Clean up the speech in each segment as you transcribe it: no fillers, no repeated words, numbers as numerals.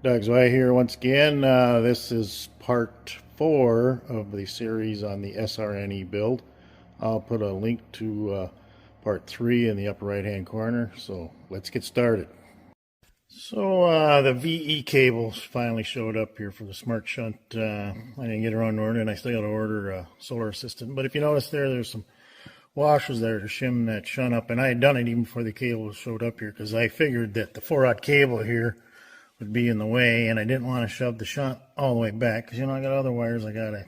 Doug's Way here once again. This is part 4 of the series on the SRNE build. I'll put a link to part 3 in the upper right hand corner, so let's get started. So the VE cables finally showed up here for the smart shunt. I didn't get around to ordering, and I still got to order a solar assistant, but if you notice there's some washers there to shim that shunt up, and I had done it even before the cable showed up here because I figured that the 4-aught cable here would be in the way, and I didn't want to shove the shunt all the way back because, I got other wires I got to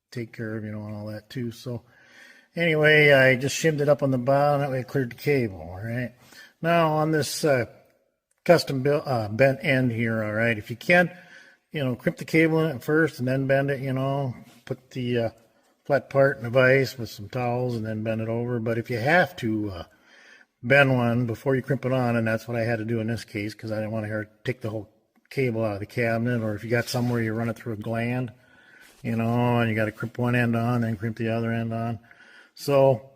take care of, and all that too. So anyway, I just shimmed it up on the bottom. That way it cleared the cable. All right. Now on this custom bent end here, all right, if you can, crimp the cable in it first and then bend it, put the flat part in a vise with some towels and then bend it over. But if you have to bend one before you crimp it on, and that's what I had to do in this case because I didn't want to take the whole cable out of the cabinet, or if you got somewhere you run it through a gland, and you got to crimp one end on and crimp the other end on. So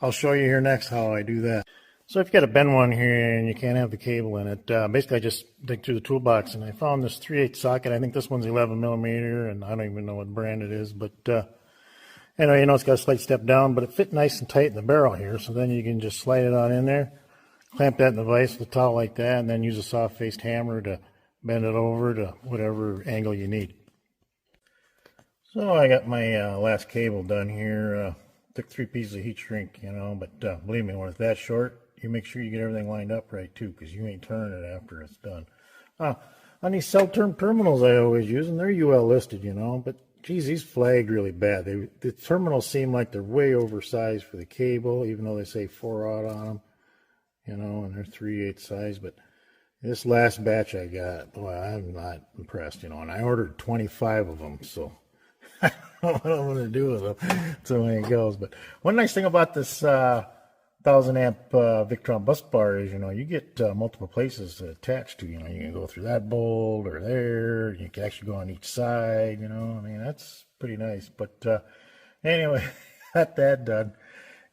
I'll show you here next how I do that. So if you got a bend one here and you can't have the cable in it, basically I just dig through the toolbox and I found this 3/8 socket. I think this one's 11 millimeter, and I don't even know what brand it is, but anyway, it's got a slight step down, but it fit nice and tight in the barrel here, so then you can just slide it on in there, clamp that in the vise with a towel like that, and then use a soft-faced hammer to bend it over to whatever angle you need. So I got my last cable done here. Took 3 pieces of heat shrink, but believe me, when it's that short, you make sure you get everything lined up right too, because you ain't turning it after it's done. On these cell terminals I always use, and they're UL listed, but geez, these flagged really bad. The terminals seem like they're way oversized for the cable, even though they say 4-aught on them, and they're 3/8 size. But this last batch I got, boy, I'm not impressed, and I ordered 25 of them, so I don't know what I'm going to do with them. So way it goes. But one nice thing about this 1000 amp Victron bus bar is, you get multiple places to attach to. You can go through that bolt or there. You can actually go on each side. That's pretty nice. But anyway, got that done,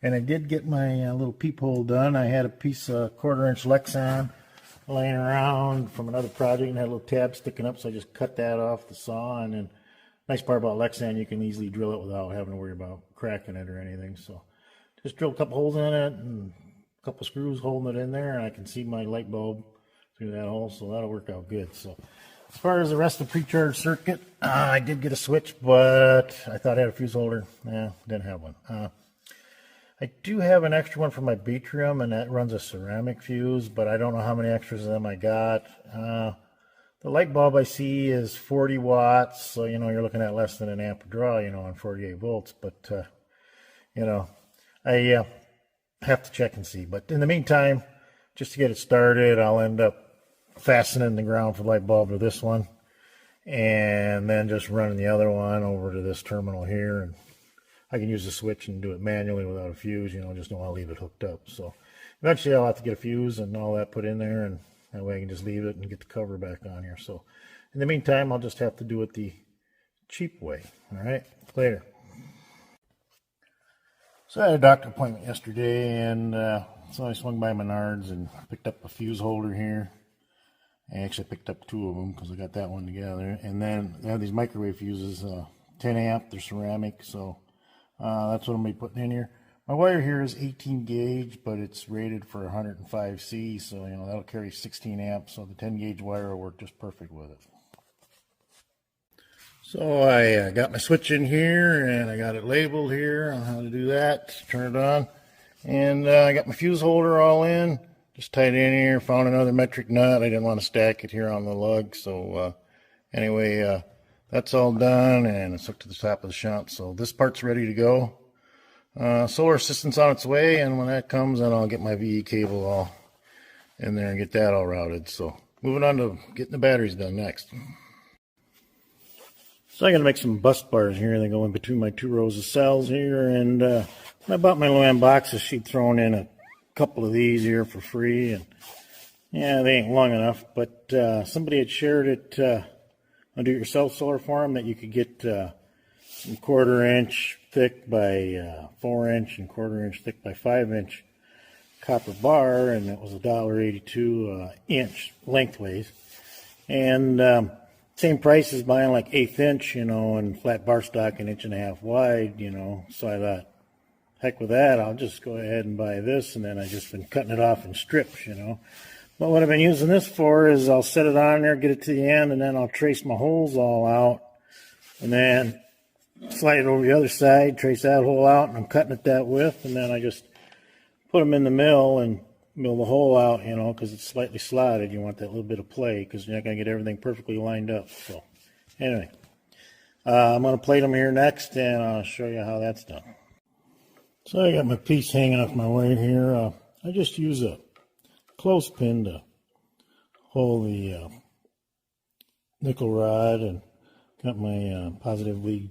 and I did get my little peephole done. I had a piece of 1/4-inch Lexan laying around from another project and had a little tab sticking up, so I just cut that off the saw. And then nice part about Lexan, you can easily drill it without having to worry about cracking it or anything. So just drill a couple holes in it and a couple screws holding it in there, and I can see my light bulb through that hole, so that'll work out good. So as far as the rest of the pre-charge circuit, I did get a switch, but I thought I had a fuse holder. Didn't have one. I do have an extra one for my Batrium, and that runs a ceramic fuse, but I don't know how many extras of them I got. The light bulb I see is 40 watts, so you're looking at less than an amp draw, on 48 volts. But I have to check and see. But in the meantime, just to get it started, I'll end up fastening the ground for the light bulb to this one, and then just running the other one over to this terminal here. And I can use the switch and do it manually without a fuse. Just don't want to leave it hooked up. So eventually I'll have to get a fuse and all that put in there, and that way I can just leave it and get the cover back on here. So in the meantime, I'll just have to do it the cheap way. All right, later. So I had a doctor appointment yesterday, and so I swung by Menards and picked up a fuse holder here. I actually picked up 2 of them because I got that one together. And then they have these microwave fuses, 10 amp, they're ceramic, so that's what I'm going to be putting in here. My wire here is 18 gauge, but it's rated for 105C, so that'll carry 16 amps, so the 10 gauge wire will work just perfect with it. So I got my switch in here, and I got it labeled here on how to do that. Turn it on, and I got my fuse holder all in, just tied in here. Found another metric nut. I didn't want to stack it here on the lug, so anyway, that's all done, and it's hooked to the top of the shunt. So this part's ready to go. Solar assistance on its way, and when that comes, then I'll get my VE cable all in there and get that all routed. So moving on to getting the batteries done next. So I'm going to make some bus bars here. They go in between my 2 rows of cells here. And when I bought my Luann boxes, she'd thrown in a couple of these here for free. And yeah, they ain't long enough. But somebody had shared it on do-it-yourself solar forum that you could get some 1/4-inch thick by 4-inch and 1/4-inch thick by 5-inch copper bar. And it was $1.82 inch lengthways. And same price as buying like 1/8 inch, you know, and flat bar stock 1.5 inches wide, you know. So I thought, heck with that, I'll just go ahead and buy this. And then I just been cutting it off in strips, you know. But what I've been using this for is I'll set it on there, get it to the end, and then I'll trace my holes all out. And then slide it over the other side, trace that hole out, and I'm cutting it that width. And then I just put them in the mill and mill the hole out, you know, because it's slightly slotted. You want that little bit of play because you're not going to get everything perfectly lined up. So anyway, I'm going to plate them here next, and I'll show you how that's done. So I got my piece hanging off my wire here. I just use a clothespin to hold the nickel rod, and got my positive lead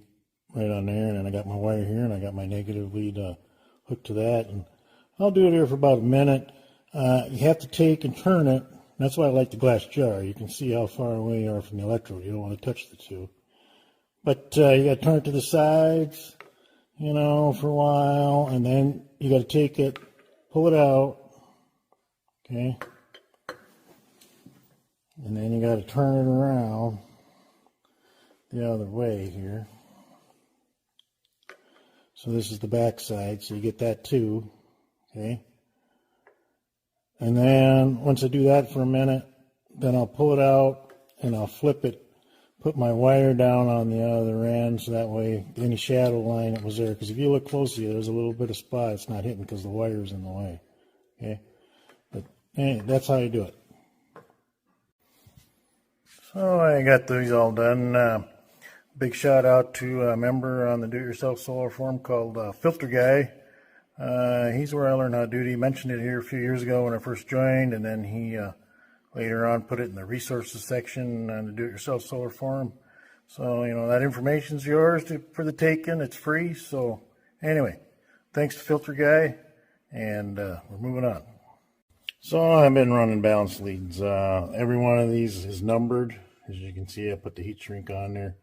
right on there, and then I got my wire here, and I got my negative lead hooked to that, and I'll do it here for about a minute. You have to take and turn it. That's why I like the glass jar. You can see how far away you are from the electrode. You don't want to touch the two. But you got to turn it to the sides, you know, for a while, and then you got to take it, pull it out, okay? And then you got to turn it around the other way here. So this is the back side, so you get that too, okay? And then once I do that for a minute, then I'll pull it out and I'll flip it, put my wire down on the other end, so that way any shadow line that was there, because if you look closely, there's a little bit of spot it's not hitting because the wire's in the way, okay? But anyway, that's how you do it. So I got these all done. Big shout out to a member on the Do-It-Yourself Solar Forum called Filter Guy. He's where I learned how to do it. He mentioned it here a few years ago when I first joined, and then he later on put it in the resources section on the Do-It-Yourself Solar Forum. So, you know, that information's yours for the taking. It's free. So anyway, thanks to Filter Guy, and we're moving on. So I've been running balance leads. Every one of these is numbered. As you can see, I put the heat shrink on there.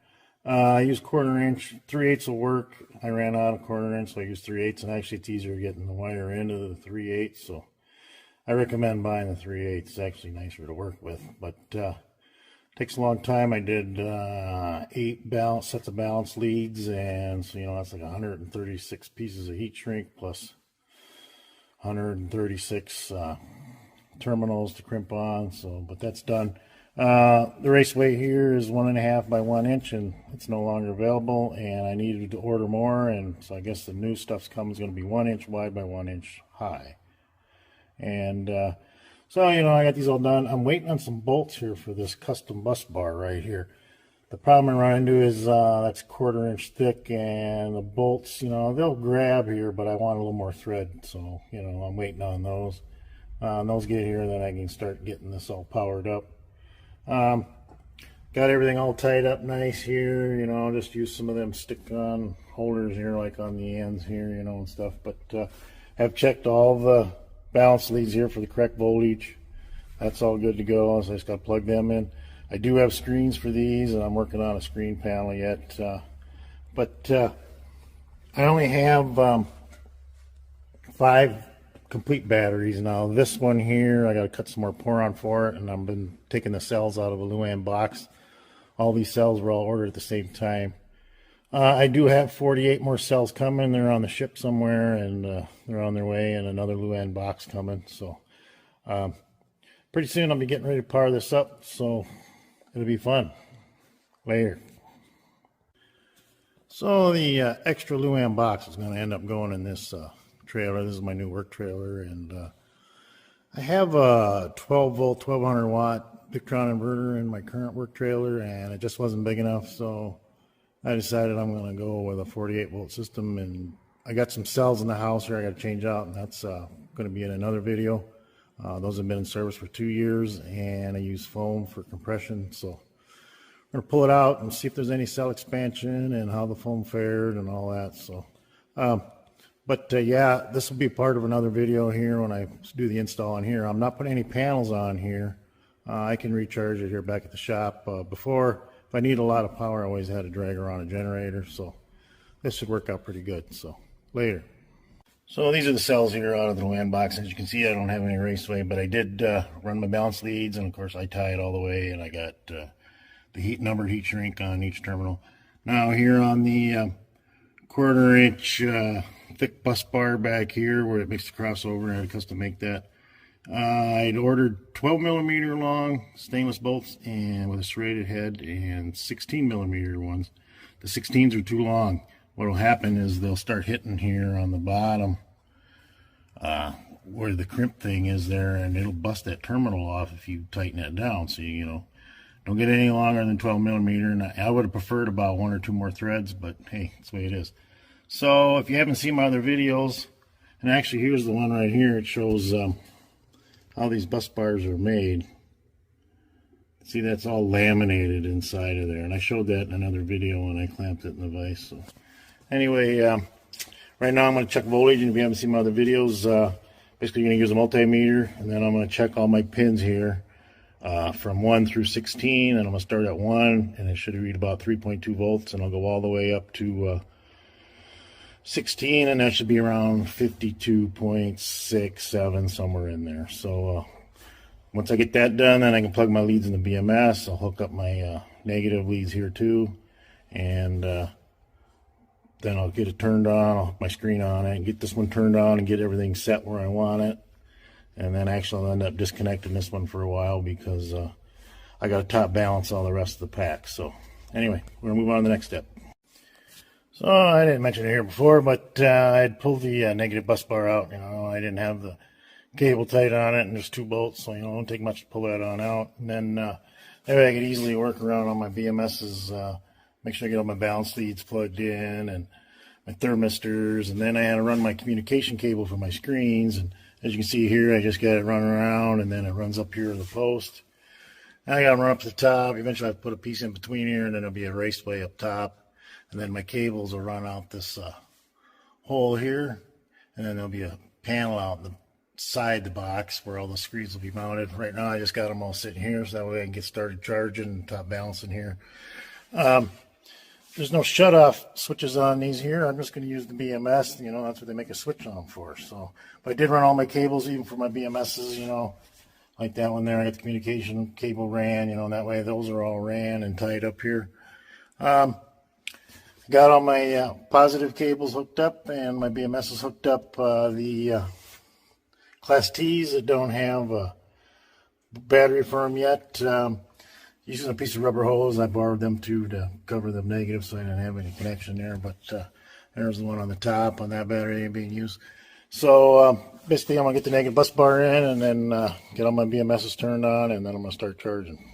I use 1/4 inch. 3/8 will work. I ran out of 1/4 inch, so I use 3/8, and actually it's easier getting the wire into the 3/8, so I recommend buying the 3/8. It's actually nicer to work with, but takes a long time. I did 8 sets of balance leads, and so, you know, that's like 136 pieces of heat shrink plus 136 terminals to crimp on. So, but that's done. The raceway here is 1.5 by 1 inch, and it's no longer available, and I needed to order more, and so I guess the new stuff's coming is going to be 1 inch wide by 1 inch high. And so, you know, I got these all done. I'm waiting on some bolts here for this custom bus bar right here. The problem I run into is that's 1/4 inch thick, and the bolts, you know, they'll grab here, but I want a little more thread, so, you know, I'm waiting on those. Those get here, then I can start getting this all powered up. Got everything all tied up nice here, you know, just use some of them stick-on holders here, like on the ends here, you know, and stuff. But have checked all the balance leads here for the correct voltage. That's all good to go, so I just got to plug them in. I do have screens for these, and I'm working on a screen panel yet. But I only have 5 complete batteries now. This one here, I got to cut some more poron for it, and I've been taking the cells out of a Luan box. All these cells were all ordered at the same time. I do have 48 more cells coming. They're on the ship somewhere, and they're on their way, and another Luan box coming. So pretty soon I'll be getting ready to power this up, so it'll be fun later. So the extra Luan box is going to end up going in this trailer. This is my new work trailer, and I have a 12 volt 1200 watt Victron inverter in my current work trailer, and it just wasn't big enough, so I decided I'm going to go with a 48 volt system. And I got some cells in the house here I got to change out, and that's going to be in another video. Those have been in service for 2 years, and I use foam for compression, so I'm going to pull it out and see if there's any cell expansion and how the foam fared and all that. So yeah, this will be part of another video here when I do the install on here. I'm not putting any panels on here. I can recharge it here back at the shop. Before, if I need a lot of power, I always had to drag around a generator, so this should work out pretty good. So later. So these are the cells here out of the LAN box. As you can see, I don't have any raceway, but I did run my balance leads, and of course I tie it all the way, and I got the numbered heat shrink on each terminal. Now here on the 1/4 inch thick bus bar back here where it makes the crossover, I had to custom make that. I'd ordered 12 millimeter long stainless bolts and with a serrated head, and 16 millimeter ones. The 16s are too long. What will happen is they'll start hitting here on the bottom where the crimp thing is there, and it'll bust that terminal off if you tighten it down. So you know, don't get any longer than 12 millimeter. And I would have preferred about 1 or 2 more threads, but hey, that's the way it is. So if you haven't seen my other videos, and actually here's the one right here, it shows how these bus bars are made. See, that's all laminated inside of there, and I showed that in another video when I clamped it in the vise. So anyway, right now I'm going to check voltage, and if you haven't seen my other videos, basically you're going to use a multimeter, and then I'm going to check all my pins here from 1 through 16, and I'm going to start at 1, and it should read about 3.2 volts, and I'll go all the way up to 16, and that should be around 52.67, somewhere in there. So once I get that done, then I can plug my leads in the BMS. I'll hook up my negative leads here too, and then I'll get it turned on. I'll hook my screen on it and get this one turned on and get everything set where I want it. And then actually I'll end up disconnecting this one for a while because I got to top balance all the rest of the pack. So anyway, we're going to move on to the next step. So I didn't mention it here before, but I'd pulled the negative bus bar out. You know, I didn't have the cable tight on it, and there's 2 bolts, so you know, it don't take much to pull that on out. And then that way I could easily work around on my BMS's, make sure I get all my balance leads plugged in and my thermistors, and then I had to run my communication cable for my screens. And as you can see here, I just got it running around, and then it runs up here to the post. Now I got to run up to the top. Eventually I have to put a piece in between here, and then there'll be a raceway up top. And then my cables will run out this hole here, and then there'll be a panel out the side the box where all the screens will be mounted. Right now I just got them all sitting here, so that way I can get started charging and top balancing here. There's no shut-off switches on these here. I'm just going to use the BMS. You know, that's what they make a switch on for. So, but I did run all my cables, even for my BMSs, you know, like that one there. I got the communication cable ran, you know, and that way those are all ran and tied up here. Got all my positive cables hooked up, and my BMS is hooked up. The Class T's that don't have a battery for them yet. Using a piece of rubber hose, I borrowed them too to cover the negative, so I didn't have any connection there. But there's the one on the top on that battery being used. So basically, I'm gonna get the negative bus bar in, and then get all my BMSs turned on, and then I'm gonna start charging.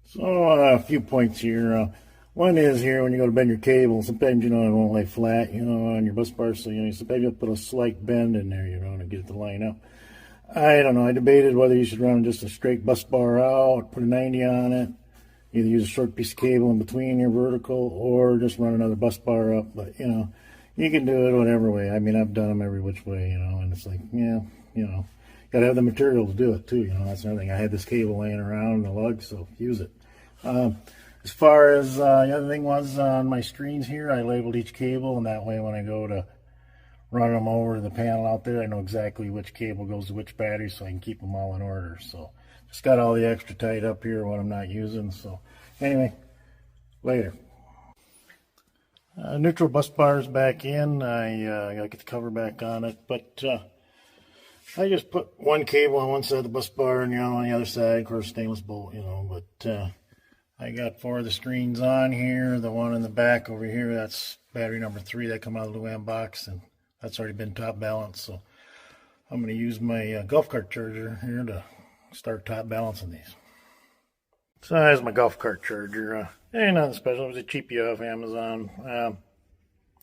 So a few points here. One is here, when you go to bend your cable, sometimes, you know, it won't lay flat, you know, on your bus bar, so, you know, sometimes you have to put a slight bend in there, you know, to get it to line up. I don't know, I debated whether you should run just a straight bus bar out, put a 90 on it, either use a short piece of cable in between your vertical, or just run another bus bar up. But, you know, you can do it whatever way. I mean, I've done them every which way, you know, and it's like, yeah, you know, got to have the material to do it too, you know, that's another thing. I had this cable laying around in the lug, so use it. As far as the other thing was on my screens here, I labeled each cable, and that way when I go to run them over to the panel out there, I know exactly which cable goes to which battery, so I can keep them all in order. So just got all the extra tied up here when I'm not using. So anyway, later. Neutral bus bars back in. I gotta get the cover back on it, but I just put one cable on one side of the bus bar and the other on the other side. Of course, stainless bolt, you know, but I got 4 of the screens on here. The one in the back over here, that's battery number 3 that come out of the LAN box, and that's already been top balanced. So I'm going to use my golf cart charger here to start top balancing these. So there's my golf cart charger. Ain't nothing special. It was a cheapie off Amazon.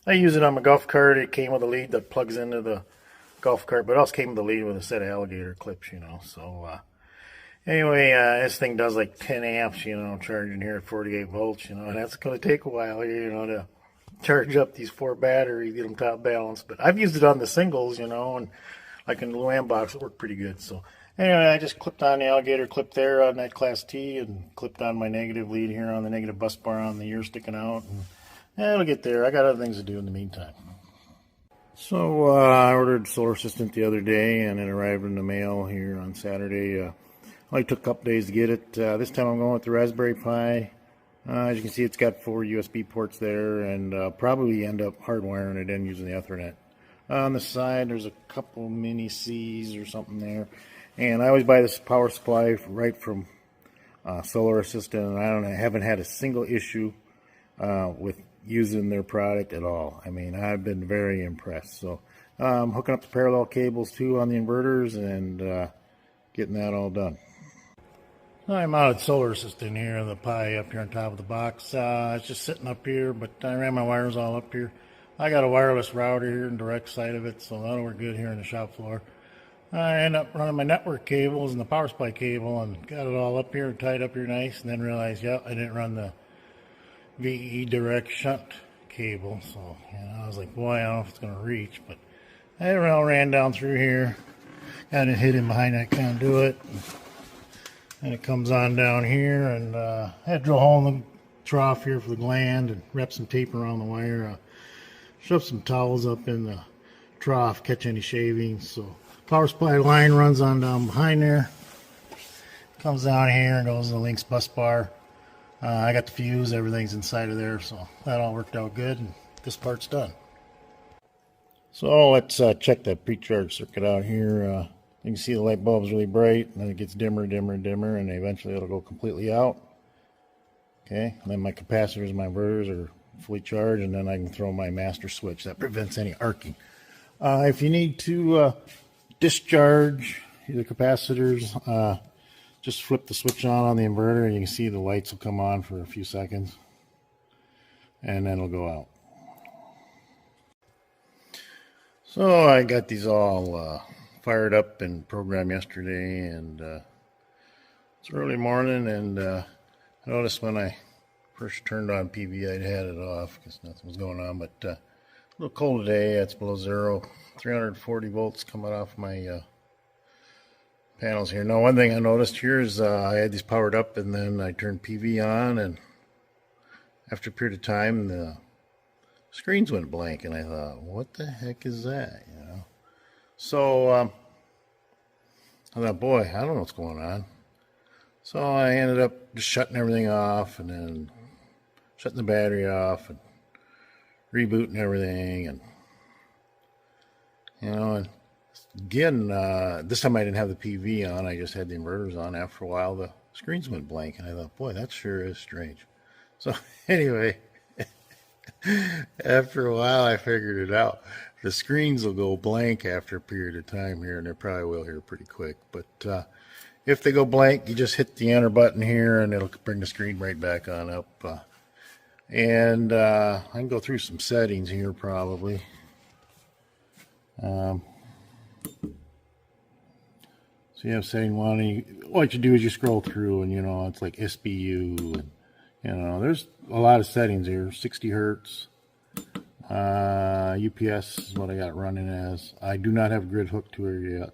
I use it on my golf cart. It came with a lead that plugs into the golf cart, but it also came with a lead with a set of alligator clips, you know. So anyway, this thing does like 10 amps, you know, charging here at 48 volts, you know, and that's going to take a while, you know, to charge up these 4 batteries, get them top balanced. But I've used it on the singles, you know, and like in the LAN box, it worked pretty good. So anyway, I just clipped on the alligator clip there on that Class T, and clipped on my negative lead here on the negative bus bar on the ear sticking out, and it'll get there. I got other things to do in the meantime. So I ordered Solar Assistant the other day, and it arrived in the mail here on Saturday. Only took a couple days to get it. This time I'm going with the Raspberry Pi. As you can see, it's got 4 USB ports there, and probably end up hardwiring it in using the Ethernet. On the side, there's a couple mini C's or something there. And I always buy this power supply right from Solar Assistant, and I haven't had a single issue with using their product at all. I mean, I've been very impressed. So I'm hooking up the parallel cables too on the inverters and getting that all done. I mounted Solar Assistant here, the Pi up here on top of the box. It's just sitting up here, but I ran my wires all up here. I got a wireless router here in the direct side of it, so that'll work good here on the shop floor. I ended up running my network cables and the power supply cable and got it all up here, tied up here nice, and then realized, yeah, I didn't run the VE direct shunt cable. So, I was like, boy, I don't know if it's going to reach, but I ran down through here, got it hidden behind that conduit, and it comes on down here, and I had to drill a hole in the trough here for the gland and wrap some tape around the wire, shove some towels up in the trough, catch any shavings. So power supply line runs on down behind there, comes down here and goes to the Lynx bus bar. I got the fuse, everything's inside of there, so that all worked out good, and this part's done. So let's check that pre-charge circuit out here. You can see the light bulb's really bright, and then it gets dimmer, dimmer, dimmer, and eventually it'll go completely out. Okay, and then my capacitors and my inverters are fully charged, and then I can throw my master switch. That prevents any arcing. If you need to discharge the capacitors, just flip the switch on the inverter, and you can see the lights will come on for a few seconds, and then it'll go out. So I got these all fired up and programmed yesterday, and it's early morning, and I noticed when I first turned on PV, I'd had it off because nothing was going on, but a little cold today. It's below zero. 340 volts coming off my panels here. Now, one thing I noticed here is I had these powered up, and then I turned PV on, and after a period of time, the screens went blank, and I thought, what the heck is that? So I thought, boy, I don't know what's going on. So I ended up just shutting everything off, and then shutting the battery off, and rebooting everything, and and again, this time I didn't have the PV on, I just had the inverters on. After a while, the screens went blank, and I thought, boy, that sure is strange. So anyway, after a while, I figured it out. The screens will go blank after a period of time here, and they probably will here pretty quick. But if they go blank, you just hit the enter button here, and it'll bring the screen right back on up. And I can go through some settings here probably. So you have setting 1, and what you do is you scroll through, and it's like SBU, and there's a lot of settings here. 60 hertz, UPS is what I got running as. I do not have grid hooked to it yet.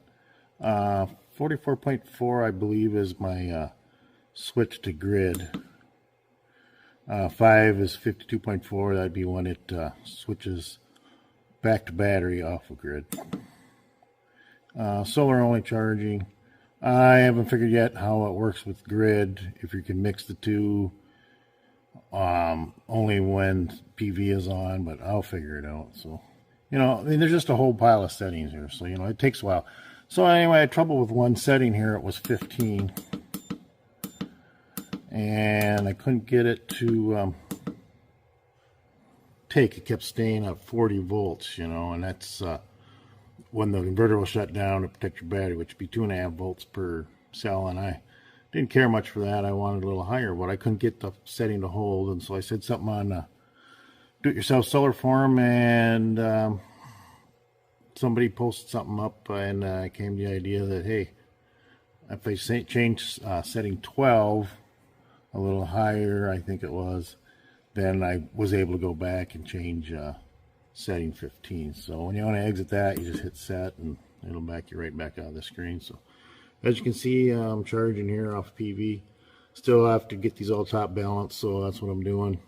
44.4 I believe is my switch to grid. 5 is 52.4. That'd be when it switches back to battery off of grid. Solar only charging. I haven't figured yet how it works with grid, if you can mix the two only when PV is on, but I'll figure it out. So I mean, there's just a whole pile of settings here, so it takes a while. So anyway, I had trouble with one setting here. It was 15, and I couldn't get it to take. It kept staying at 40 volts, and that's when the inverter will shut down to protect your battery, which would be 2.5 volts per cell, and I didn't care much for that. I wanted a little higher, but I couldn't get the setting to hold, and so I said something on do-it-yourself solar forum, and somebody posted something up, and I came to the idea that, hey, if I change setting 12 a little higher, I think it was, then I was able to go back and change setting 15. So when you want to exit that, you just hit set, and it'll back you right back out of the screen. So as you can see, I'm charging here off PV. Still have to get these all top balanced, so that's what I'm doing.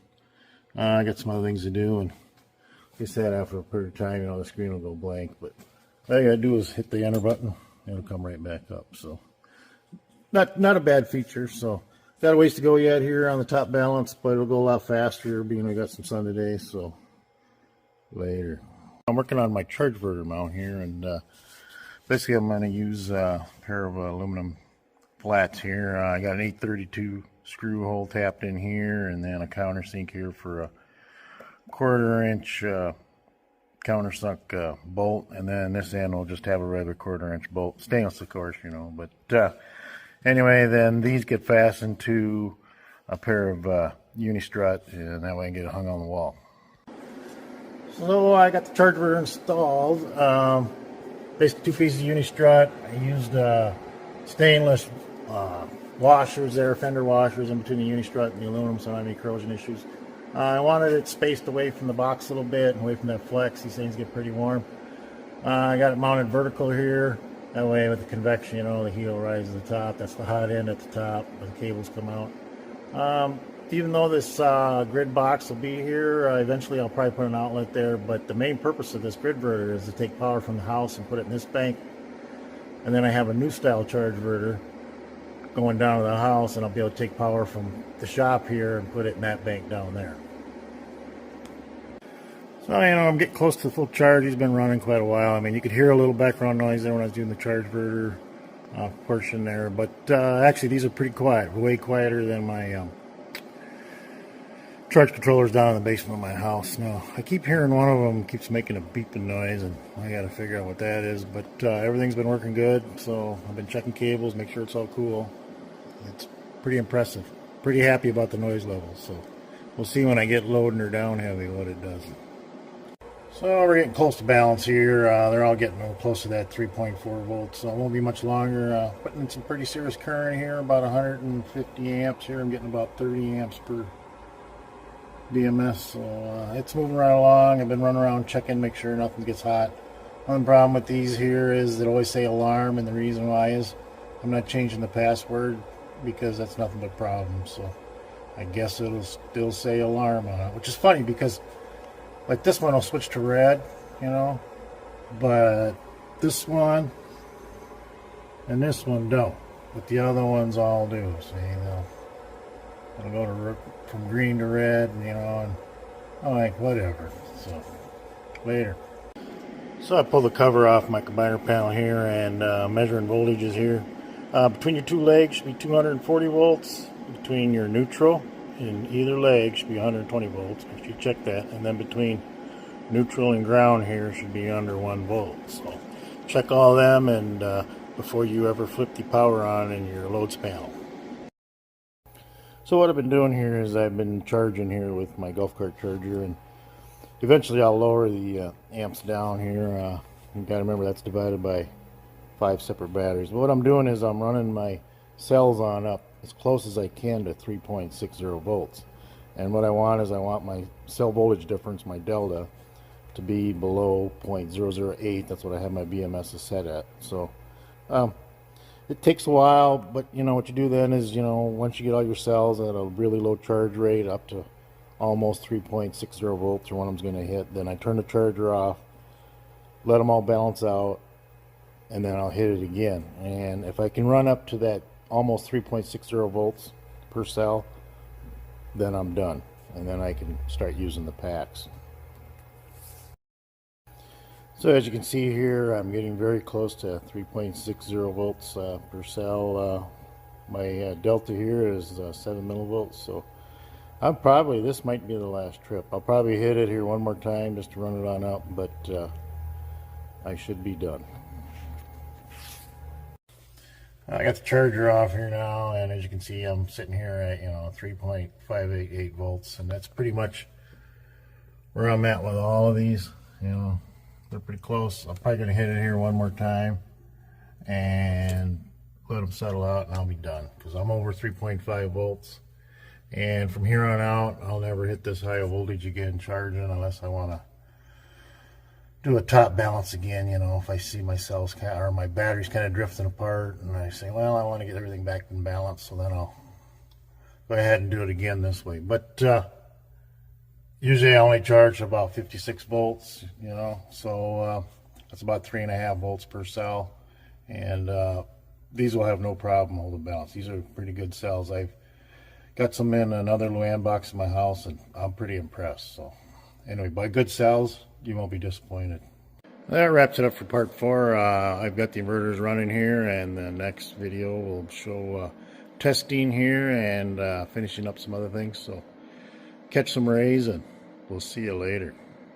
I got some other things to do, and Just that after a period of time, the screen will go blank. But all you gotta do is hit the enter button, and it'll come right back up. So not a bad feature. So got a ways to go yet here on the top balance, but it'll go a lot faster being we got some sun today. So later. I'm working on my charge inverter mount here, and basically I'm going to use a pair of aluminum flats here. I got an 832 screw hole tapped in here, and then a countersink here for a 1/4 inch countersunk bolt, and then this end will just have a regular 1/4 inch bolt, stainless of course, but anyway, then these get fastened to a pair of uni-strut, and that way I can get it hung on the wall. So I got the charge inverter installed. Basically 2 pieces of uni-strut. I used stainless washers there, fender washers in between the uni-strut and the aluminum, so I don't have any corrosion issues. I wanted it spaced away from the box a little bit and away from that flex. These things get pretty warm. I got it mounted vertical here. That way with the convection, the heat will rise to the top. That's the hot end at the top where the cables come out. Even though this grid box will be here, eventually I'll probably put an outlet there, but the main purpose of this grid inverter is to take power from the house and put it in this bank. And then I have a new style charge inverter going down to the house, and I'll be able to take power from the shop here and put it in that bank down there. So, I'm getting close to the full charge. He's been running quite a while. I mean, you could hear a little background noise there when I was doing the charge inverter portion there, but actually these are pretty quiet, way quieter than my charge controllers down in the basement of my house. Now, I keep hearing one of them keeps making a beeping noise, and I got to figure out what that is, but everything's been working good, so I've been checking cables, make sure it's all cool. It's pretty impressive. Pretty happy about the noise levels, so we'll see when I get loading or down heavy what it does. So we're getting close to balance here. They're all getting close to that 3.4 volts, so it won't be much longer. Putting in some pretty serious current here, about 150 amps here. I'm getting about 30 amps per BMS, so it's moving right along. I've been running around checking, make sure nothing gets hot. One problem with these here is they always say alarm, and the reason why is I'm not changing the password because that's nothing but problems. So I guess it'll still say alarm on it, which is funny because like this one will switch to red, but this one and this one don't, but the other ones all do. So it'll go from green to red, and I'm like, whatever. So later. So I pulled the cover off my combiner panel here, and measuring voltages here. Between your 2 legs should be 240 volts. Between your neutral in either leg should be 120 volts. If you check that, and then between neutral and ground here should be under 1 volt. So check all them, and before you ever flip the power on in your loads panel. So what I've been doing here is I've been charging here with my golf cart charger, and eventually I'll lower the amps down here. You gotta remember that's divided by 5 separate batteries. But what I'm doing is I'm running my cells on up as close as I can to 3.60 volts. And what I want is I want my cell voltage difference, my delta, to be below 0.008. That's what I have my BMS set at. So it takes a while, but what you do then is, once you get all your cells at a really low charge rate up to almost 3.60 volts, or one of them's going to hit, then I turn the charger off, let them all balance out, and then I'll hit it again. And if I can run up to that almost 3.60 volts per cell, then I'm done, and then I can start using the packs. So as you can see here, I'm getting very close to 3.60 volts per cell. My delta here is 7 millivolts, so this might be the last trip. I'll probably hit it here one more time just to run it on up, but I should be done. I got the charger off here now, and as you can see, I'm sitting here at 3.588 volts, and that's pretty much where I'm at with all of these. They're pretty close. I'm probably going to hit it here one more time and let them settle out, and I'll be done, because I'm over 3.5 volts. And from here on out, I'll never hit this high a voltage again charging unless I want to do a top balance again. If I see my cells or my batteries kind of drifting apart, and I say, well, I want to get everything back in balance, so then I'll go ahead and do it again this way. But Usually I only charge about 56 volts, you know, so that's about 3.5 volts per cell. And these will have no problem holding balance. These are pretty good cells. I've got some in another Luan box in my house, and I'm pretty impressed. So anyway, buy good cells, you won't be disappointed. That wraps it up for part 4. I've got the inverters running here, and the next video will show testing here and finishing up some other things. So catch some rays, and we'll see you later.